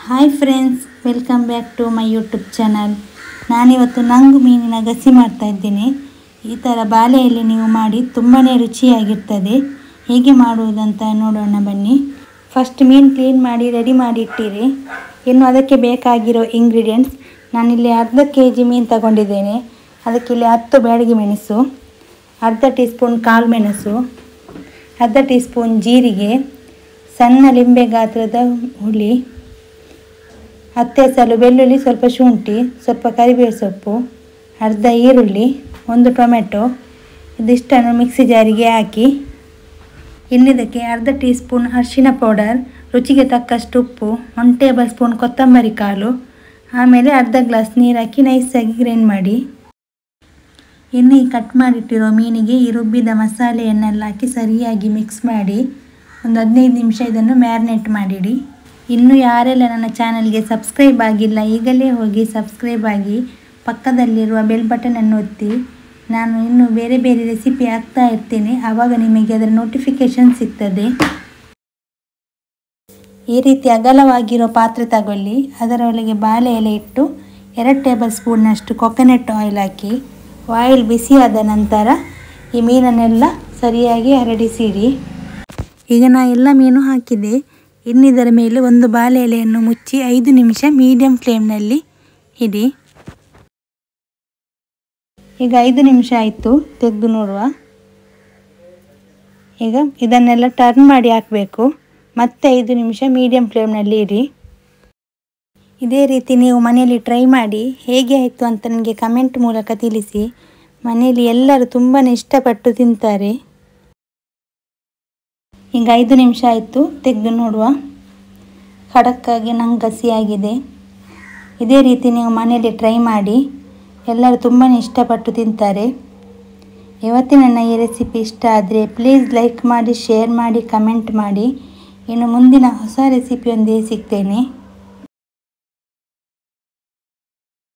Hi friends, welcome back to my YouTube channel. ನಾನಿವತ್ತು ನಂಗು ಮೀನಿನ ಗಸಿ ಮಾಡ್ತಾ ಇದ್ದೀನಿ. ಈ ಥರ ಬಾಳೆಯಲ್ಲಿ ನೀವು ಮಾಡಿ ತುಂಬಾ ರುಚಿಯಾಗಿರ್ತದೆ. ಹೇಗೆ ಮಾಡುವುದಂತ ನೋಡೋಣ ಬನ್ನಿ. ಫಸ್ಟ್ ಮೀನು ಕ್ಲೀನ್ ಮಾಡಿ ರೆಡಿ ಮಾಡಿ ಇಟ್ಟಿರಿ. ಇನ್ನು ಅದಕ್ಕೆ ಬೇಕಾಗಿರೋ ಇಂಗ್ರೀಡಿಯೆಂಟ್ಸ್, ನಾನಿಲ್ಲಿ ಅರ್ಧ kg ಮೀನು ತಗೊಂಡಿದ್ದೇನೆ. ಅದಕ್ಕೆ ಇಲ್ಲಿ 10 ಬ್ಯಾಡಗಿ ಮೆಣಸು, ಅರ್ಧ ಟೀ ಸ್ಪೂನ್ ಕಾಳು ಮೆಣಸು, ಅರ್ಧ ಟೀ ಸ್ಪೂನ್ ಜೀರಿಗೆ, ಸಣ್ಣ ಲಿಂಬೆ ಗಾತ್ರದ ಹುಳಿ, 10 ಎಸಳು ಬೆಳ್ಳುಳ್ಳಿ, ಸ್ವಲ್ಪ ಶುಂಠಿ, ಸ್ವಲ್ಪ ಕರಿಬೇವು ಸೊಪ್ಪು, ಅರ್ಧ ಈರುಳ್ಳಿ, 1 ಟೊಮೆಟೊ. ಇದಿಷ್ಟನ್ನು ಮಿಕ್ಸಿ ಜಾರಿಗೆ ಹಾಕಿ ಇನ್ನಿದಕ್ಕೆ ಅರ್ಧ ಟೀ ಸ್ಪೂನ್ ಅರಿಶಿನ ಪೌಡರ್, ರುಚಿಗೆ ತಕ್ಕಷ್ಟು ಉಪ್ಪು, 1 ಟೇಬಲ್ ಸ್ಪೂನ್ ಕೊತ್ತಂಬರಿ ಕಾಳು, ಆಮೇಲೆ ಅರ್ಧ ಗ್ಲಾಸ್ ನೀರು ಹಾಕಿ ನೈಸಾಗಿ ಗ್ರೈಂಡ್ ಮಾಡಿ. ಇನ್ನು ಈ ಕಟ್ ಮಾಡಿಟ್ಟಿರೋ ಮೀನಿಗೆ ಈ ರುಬ್ಬಿದ ಮಸಾಲೆಯನ್ನೆಲ್ಲ ಹಾಕಿ ಸರಿಯಾಗಿ ಮಿಕ್ಸ್ ಮಾಡಿ ಒಂದು 15 ನಿಮಿಷ ಇದನ್ನು ಮ್ಯಾರಿನೇಟ್ ಮಾಡಿಡಿ. ಇನ್ನು ಯಾರೆಲ್ಲ ನನ್ನ ಚಾನಲ್ಗೆ ಸಬ್ಸ್ಕ್ರೈಬ್ ಆಗಿಲ್ಲ, ಈಗಲೇ ಹೋಗಿ ಸಬ್ಸ್ಕ್ರೈಬ್ ಆಗಿ ಪಕ್ಕದಲ್ಲಿರುವ ಬೆಲ್ ಬಟನನ್ನು ಒತ್ತಿ. ನಾನು ಇನ್ನು ಬೇರೆ ಬೇರೆ ರೆಸಿಪಿ ಹಾಕ್ತಾ ಇರ್ತೇನೆ, ಆವಾಗ ನಿಮಗೆ ಅದರ ನೋಟಿಫಿಕೇಷನ್ ಸಿಗ್ತದೆ. ಈ ರೀತಿ ಅಗಲವಾಗಿರೋ ಪಾತ್ರೆ ತಗೊಳ್ಳಿ. ಅದರ ಒಳಗೆ ಬಾಳೆ ಎಲೆ ಇಟ್ಟು 2 ಟೇಬಲ್ ಸ್ಪೂನ್ನಷ್ಟು ಕೊಕೊನಟ್ ಆಯಿಲ್ ಹಾಕಿ, ಆಯಿಲ್ ಬಿಸಿಯಾದ ನಂತರ ಈ ಮೀನನ್ನೆಲ್ಲ ಸರಿಯಾಗಿ ಹರಡಿಸಿಡಿ. ಈಗ ನಾನು ಎಲ್ಲ ಮೀನು ಹಾಕಿದೆ. ಇನ್ನಿದರ ಮೇಲೆ ಒಂದು ಬಾಳೆ ಎಲೆಯನ್ನು ಮುಚ್ಚಿ 5 ನಿಮಿಷ ಮೀಡಿಯಂ ಫ್ಲೇಮ್ನಲ್ಲಿ ಇಡಿ. ಈಗ 5 ನಿಮಿಷ ಆಯಿತು, ತೆಗೆದು ನೋಡುವ. ಈಗ ಇದನ್ನೆಲ್ಲ ಟರ್ನ್ ಮಾಡಿ ಹಾಕಬೇಕು. ಮತ್ತೆ 5 ನಿಮಿಷ ಮೀಡಿಯಂ ಫ್ಲೇಮ್ನಲ್ಲಿ ಇಡಿ. ಇದೇ ರೀತಿ ನೀವು ಮನೆಯಲ್ಲಿ ಟ್ರೈ ಮಾಡಿ ಹೇಗೆ ಆಯಿತು ಅಂತ ನನಗೆ ಕಮೆಂಟ್ ಮೂಲಕ ತಿಳಿಸಿ. ಮನೆಯಲ್ಲಿ ಎಲ್ಲರೂ ತುಂಬಾ ಇಷ್ಟಪಟ್ಟು ತಿಂತಾರೆ. ಈಗ 5 ನಿಮಿಷ ಆಯಿತು, ತೆಗೆದು ನೋಡುವ. ಖಡಕ್ಕಾಗಿ ನಂಗೆ ಗಸಿಯಾಗಿದೆ. ಇದೇ ರೀತಿ ನೀವು ಮನೆಯಲ್ಲಿ ಟ್ರೈ ಮಾಡಿ, ಎಲ್ಲರೂ ತುಂಬಾ ಇಷ್ಟಪಟ್ಟು ತಿಂತಾರೆ. ಇವತ್ತಿನ ನನ್ನ ಈ ರೆಸಿಪಿ ಇಷ್ಟ ಆದರೆ ಪ್ಲೀಸ್ ಲೈಕ್ ಮಾಡಿ, ಶೇರ್ ಮಾಡಿ, ಕಮೆಂಟ್ ಮಾಡಿ. ಇನ್ನು ಮುಂದಿನ ಹೊಸ ರೆಸಿಪಿಯೊಂದಿಗೆ ಸಿಗ್ತೇನೆ.